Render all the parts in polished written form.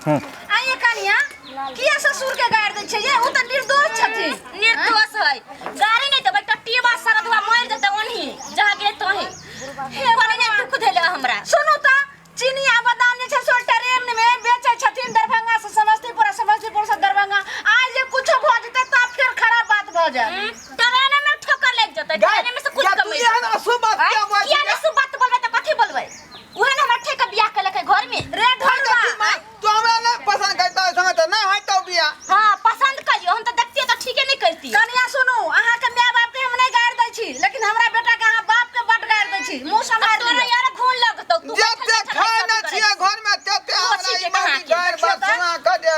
आइए कनिया किया ससुर के गाड़ दे छै ये उ त निर्दोष छथि निर्दोष है गाड़ी नहीं देबै टट्टी बा सरदवा मार देते ओनही जहां गेल तोही कोने ने दुख देले हमरा सुनु त चिनिया बादाम जे छै सो ट्रेन में बेचै छथिन दरभंगा से समस्तीपुर से दरभंगा आज जे कुछ भ जते त फिर खराब बात भ जाय ट्रेन में ठोकर लग जते ट्रेन में से कुछ कम ये ना शुभ बात क्या हुआ किया ना शुभ बात बोलबे त कथि बोलबे ओहे ना हमरा ठेका बियाह के लेके घर में रे ढोलवा तो हमरा ना पसंद करता है समय तो ना हटो बिया हां पसंद करियो हम त देखतिए त ठीके नहीं करती कनिया सुनु अहाँ के माय बाप के हम नहीं गाड़ दै छी लेकिन हमरा बेटा के अहाँ बाप के बड गाड़ दै छी मुंह संभाल तोरा यार घून लगतौ तू जब तक खाए ना छिए घर में तते हमरा ईमान की गाड़ बात सुना क दे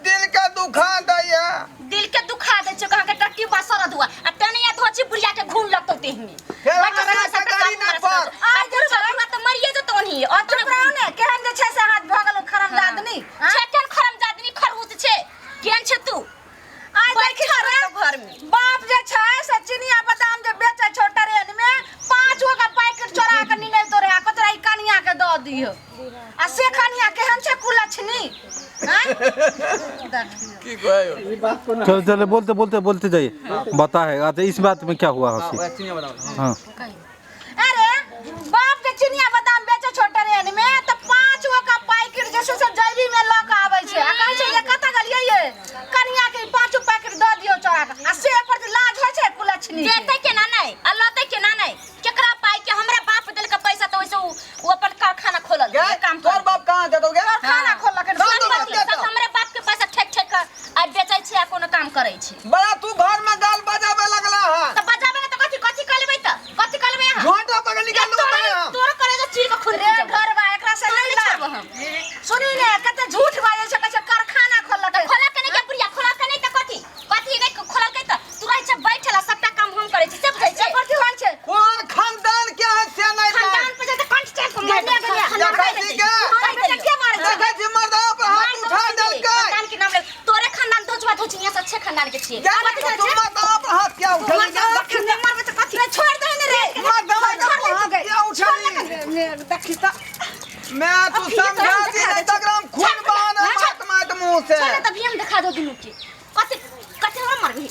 दिल के दुखा दया दिल के दुखा दे छ कहां के टट्टी बसर दुआ आ तनिया धोची बुढ़िया के घून लगतौ तेहनी गाड़ी ना पर आज चलना त मरिए जतो नहीं और चुप रहो ने केहन जे छै से हाथ भगल खरम जादनी छेटन खरम जादनी खरबूत छे केन छ तू आज देखि घर में बाप जे छै से चिनिया बादाम जे बेचै छो ट्रेन में 5 गो का पैकेट चोरा के निनै तोरे आ कतरा ई कनिया के द दियो आ से कनिया केहन छै कुलछनी हैं की कहे चलो चलो बोलते जाइए बताएगा तो इस बात में क्या हुआ हंसी हाँ अरे बाप जे चिनिया बादाम बेचै छो ट्रेन में त 5 गो का पैकेट जे से जैवी में ल के आबै छै आ कहै छै ये कत गलियै ये कनिया के 5 पैकेट द दियो चोरा के आ से पर लाज होय छै कुलछनी देते के ना नहीं अल्लाह के ना नहीं केकरा पाई के हमरा बाप देल के पैसा तो वैसे वो अपन कारखाना खोलल काम तोर बाप कहां दे दोगे कारखाना खोल के हमरे बाप के पैसा ठेक ठेक कर आ बेचै छै आ कोनो काम करै छै बड़ा तू घर में गाल बजावे लगला है त बजाबे त कथि करबै त कथि करबै यहां झोंटा पकड़ निकाल दो हम तोर करे जे चीर के खुद रे घर बा एकरा से नहीं ला सुनी ने कते झूठ बाजै छै कहै छै कारखाना खोल के खोला के नहीं के बुढ़िया खोला के नहीं त कथि नहीं खोला के त तू रहै छै बैठला सबटा काम हम करै छी सब बुझै छै कथि होय छै कौन खानदान क्या है से नहीं खानदान पे जे कंठ चल के मार या कैसी के के मारे छै देखै छी मर्दा पर हाथ उठा देल के खानदान के नाम ले तोरे खानदान धोचवा धोचिया से अच्छे खानदान के छिए क्या तू मर्दा पर हाथ क्या उठा खंडे मारबे त कथि छोड़ दे ने रे मर्दा पर हाथ क्या उठा देखि त मैं तू समझा दी नहीं तकराम खून बहाना मात मात मुंह से चले तभी हम दिखा दो दुनु के कथि हमरा मरबी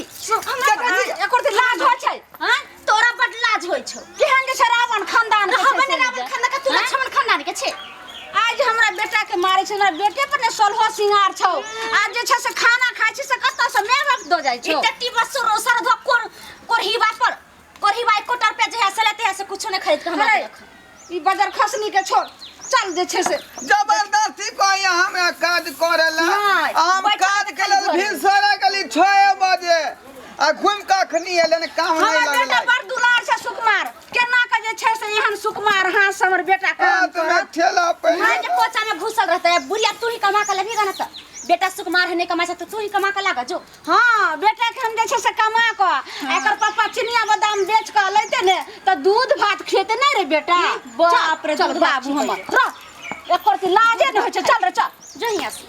एकर त लाज होय छै हां तोरा बड लाज होय छौ केहन जे रावण खानदान के हमने रावण खानदान के तू लक्ष्मण खानदान के छे आज हमरा बेटा के मारे छै हमरा बेटे पर ने सोलहो सिंगार छौ आज जे छै से खाना खाय छै से कत्ता से मेर रख दो जाय छौ टट्टी बस सर धक्कोर कोरहीबा कोटर पे जे है से लेते है से कुछ नहीं खरीद के हमरा ई बाजार खसनी के छोड़ चल जे छै से जबरदस्ती को हमरा काज करेला नहीं, हम काज के लेल फिर सारा गली 6 बजे आ घुम का खनी एले ने काम नहीं हमर बेटा लगला बड़ दुलार छै सुकुमार केना के जे छै से एहन सुकुमार हां से हमर बेटा काम तो मैं ठेला पे हां जे कोचा में घुसल रहता है बुढ़िया तू ही कमा के लेबी गाना त बेटा सुकुमार है नहीं कमा से तो तू ही कमा के लागा जो हां बेटा के हम जे छै से कमा के एकर पापा चिनिया बादाम बेच के लैते ने त दूध भात खेते नहीं रे बेटा बाप रे चल बाबू हमर एकर के लाजे न होय छै चल रे चल जहिया से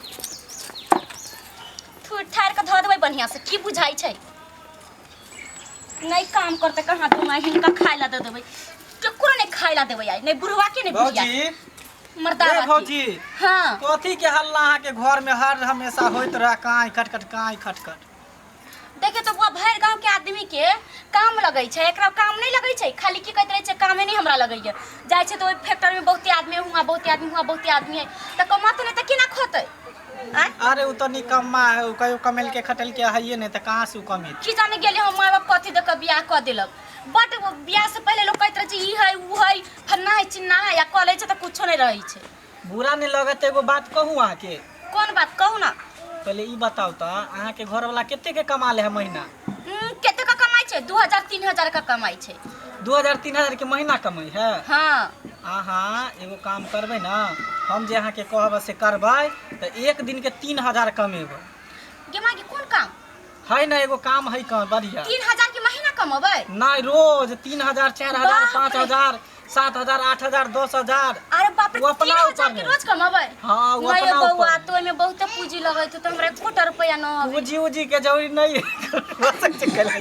ठूठ ठार के धो देबै बढ़िया से की बुझाई छै नहीं काम करते कहां दूंगा हिनका खाय ला दे देबै केकरो नहीं खाय ला देबै आई नहीं बुढ़वा के नहीं बुढ़िया भौजी मर्दावा भौजी हां कथी के हल्ला अहाँ के घर में हर हमेशा होइत रहा काई खटखट देखे तो वो भर गांव के आदमी के काम लगै छै एकरा काम नहीं लगै छै खाली की कहत रहे छै कामे नहीं हमरा लगै है जाय छै तो ओइ फैक्ट्री में बहुते आदमी हुआ बहुते आदमी है त कमाते नहीं त केना खोतै अरे उ तो निकम्मा है उ कहियो कमेल के खटल के हइए नहीं त कहां से उ कमी की जाने गेले हम माय बाप कथि दे के बियाह क देलक बट बियाह से पहले लोग कहत रहे छै ई है उ है फन्ना है चिन्ना है या कॉलेज छै त कुछो नहीं रहै छै बुरा नहीं लगत एगो बात कहूं अहाँ के कौन बात कहू ना पहले ई बताओ त अहाँ के घर वाला केते के कमा ले है महीना केते का कमाई छै 2000-3000 का कमाई छै 2000-3000 के महीना कमाई है हां अहाँ एगो काम करबै ना हम जे अहाँ के कहब से करबै त एक दिन के 3000 कमेबै गेमा के कोन काम है ना एगो काम है का बढ़िया 3000 के महीना कमाबै नहीं रोज 3000 4000 5000 7000 8000 10000 अरे बाप रे वो अपना 3000 ऊपर के है। रोज कमाबै हाँ वो नहीं अपना बउआ ऊपर तो में बहुत पूंजी लगै तो हमरा 1 रुपया न पूंजी के जरूरी नहीं है